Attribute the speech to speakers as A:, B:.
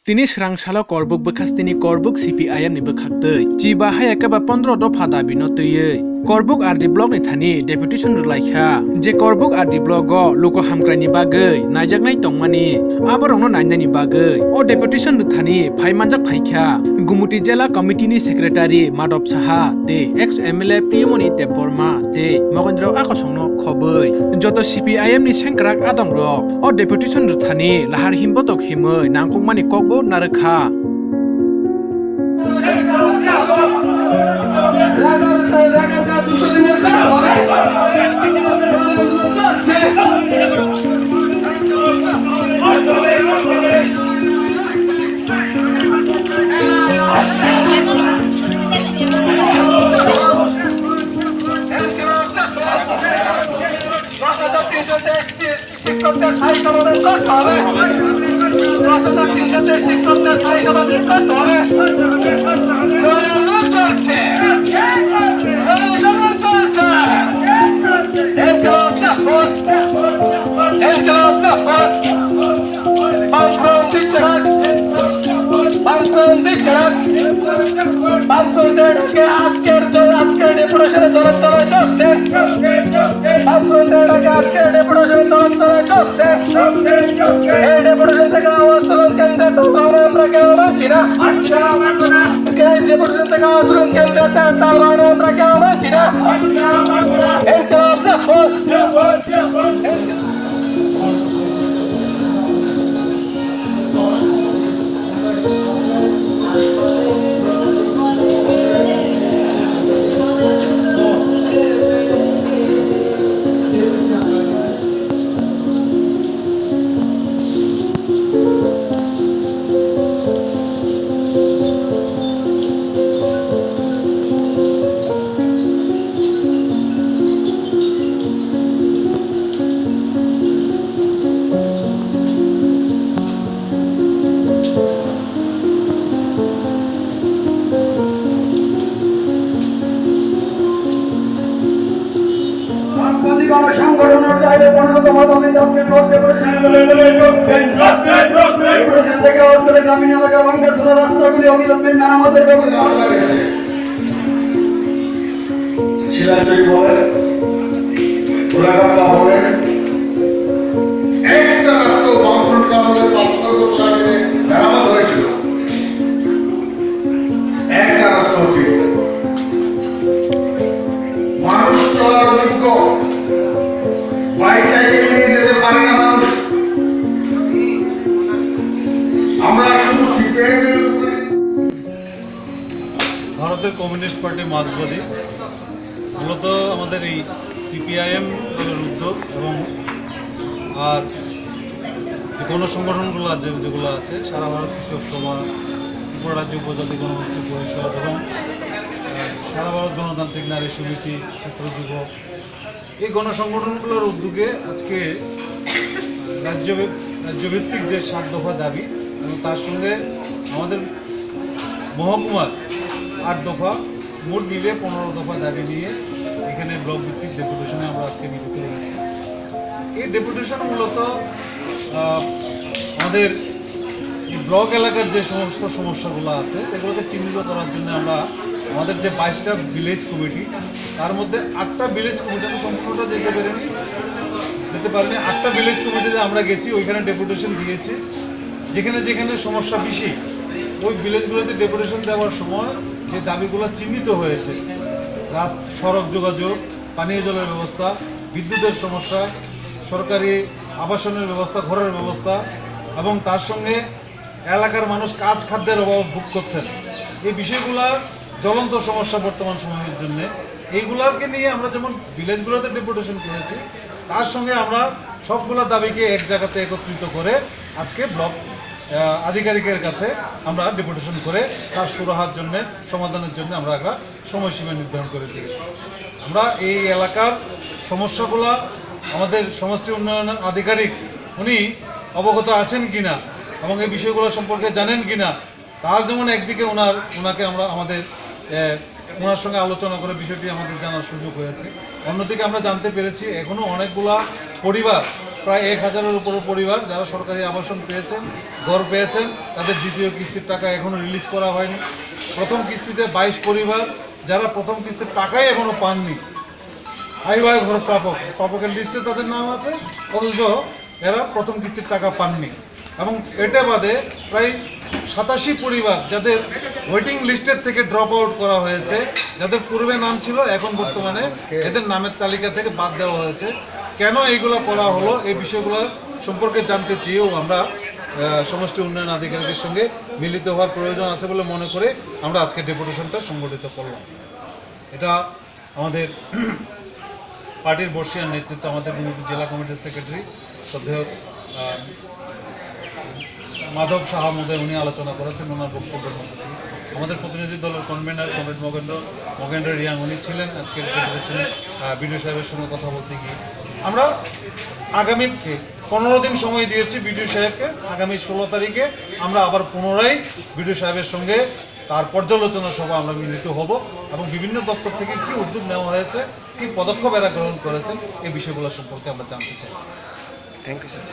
A: Tini srangshalo korbuk bekas tini korbuk CPIM ni bekhaktei. Ciba hayakaba 15 dopha dabi no töyei. Korbuk RD blog ni thani deputation rulaikha. Je korbuk RD blog go loko hamkrani bagei najak nai tongmani. Aborong no nainani bagei. O deputation ni thani phaimanjak phaikha. Gumuti jela committee ni secretary Madop Saha te ex MLA Priyomoni te Borma te Mogendra akosongno khobei. Joto CPIM ni sengkrak adong ro. O deputation ni thani lahar himbotok himei nangkongmani kokbo narakha.
B: ভারতের communist party মার্ক্সবাদী মূলত আমাদের এই CPIM দলের উদ্যোগ এবং আর যে গণসংগঠনগুলো যেগুলো আছে সারা ভারত কৃষক সভা ত্রিপুরা রাজ্য উপজাতি গণমুক্তি পরিষদ এবং সারা ভারত গণতান্ত্রিক নারী সমিতি ছাত্র যুব এই গণসংগঠনগুলোর উদ্যোগে আজকে রাজ্যভিত্তিক যে 7 দফা দাবি এবং তার সঙ্গে আমাদের মহকুমার 8 দফা মোট মিলে 15 দফা দাবি নিয়ে এখানে ব্লক ভিত্তিক ডেপুটেশনে আমরা আজকে মিলিত হয়েছি। এই ডেপুটেশন মূলত আমাদের এই ব্লক এলাকার যে সমস্ত সমস্যাগুলো আছে এগুলোকে চিহ্নিত করার জন্য আমরা আমাদের যে 22টা ভিলেজ কমিটি তার মধ্যে 8টা ভিলেজ কমিটিতে সম্পূর্ণটা যেতে পারিনি 8টা ভিলেজ কমিটিতে আমরা গেছি, ওইখানে ডেপুটেশন দিয়েছি। যেখানে যেখানে সমস্যা বেশি ওই ভিলেজগুলোতে ডেপুটেশন দেওয়ার সময় যে দাবিগুলো চিহ্নিত হয়েছে সড়ক যোগাযোগ, পানীয় জলের ব্যবস্থা, বিদ্যুতের সমস্যা, সরকারি আবাসনের ব্যবস্থা, ঘরের ব্যবস্থা এবং তার সঙ্গে এলাকার মানুষ খাদ্যের অভাব ভোগ করছেন, এই বিষয়গুলো জ্বলন্ত সমস্যা বর্তমান সময়ের জন্য। এইগুলোকে নিয়ে আমরা যেমন ভিলেজগুলোতে ডেপুটেশন করেছি তার সঙ্গে আমরা সবগুলো দাবিকে এক জায়গাতে একত্রিত করে আজকে ব্লক আধিকারিকের কাছে আমরা ডেপুটেশন করে তার সুরাহার জন্য সমাধানের জন্য আমরা একটা সময়সীমা নির্ধারণ করে দিয়েছি। আমরা এই এলাকার সমস্যাগুলো আমাদের সমষ্টি উন্নয়ন আধিকারিক উনি অবগত আছেন কিনা এবং এই বিষয়গুলো সম্পর্কে জানেন কিনা, তার যেমন একদিকে ওনাকে আমরা আমাদের ওনার সঙ্গে আলোচনা করে বিষয়টি আমাদের জানার সুযোগ হয়েছে। অন্যদিকে আমরা জানতে পেরেছি এখনও অনেকগুলা পরিবার, প্রায় 1000-এর উপরে পরিবার যারা সরকারি আবাসন পেয়েছেন, ঘর পেয়েছেন, তাদের দ্বিতীয় কিস্তির টাকা এখনও রিলিজ করা হয়নি। প্রথম কিস্তিতে 22 পরিবার যারা প্রথম কিস্তির টাকাই এখনও পাননি, আইওয়াই ঘর প্রাপকের লিস্টে তাদের নাম আছে, অথচ এরা প্রথম কিস্তির টাকা পাননি। এবং এটা বাদে প্রায় 87 পরিবার যাদের ওয়েটিং লিস্টের থেকে ড্রপ আউট করা হয়েছে, যাদের পূর্বে নাম ছিল এখন বর্তমানে এদের নামের তালিকা থেকে বাদ দেওয়া হয়েছে। কেন এইগুলো করা হলো এই বিষয়গুলো সম্পর্কে জানতে চেয়েও আমরা সমষ্টি উন্নয়ন আধিকারিকের সঙ্গে মিলিত হওয়ার প্রয়োজন আছে বলে মনে করে আমরা আজকে ডেপুটেশনটা সংগঠিত করলাম। এটা আমাদের পার্টির বর্ষিয়ার নেতৃত্ব, আমাদের জেলা কমিটির সেক্রেটারি শ্রদ্ধেয় মাধব সাহা মহোদয় উনি আলোচনা করেছেন ওনার বক্তব্যের মধ্যে দিয়ে। আমাদের প্রতিনিধি দলের কনভেনার কমরেড মগেন্দ্র রিয়াং উনি ছিলেন আজকের ডেপুটেশনে বিডিও সাহেবের সঙ্গে কথা বলতে গিয়ে। আমরা আগামী 15 দিন সময় দিয়েছি বিডিও সাহেবকে। আগামী 16 তারিখে আমরা আবার পুনরায় বিডিও সাহেবের সঙ্গে তার পর্যালোচনা সভা আমরা মিলিত হব এবং বিভিন্ন দপ্তর থেকে কী উদ্যোগ নেওয়া হয়েছে, কী পদক্ষেপ এরা গ্রহণ করেছেন এই বিষয়গুলো সম্পর্কে আমরা জানতে চাই।
C: Thank you sir.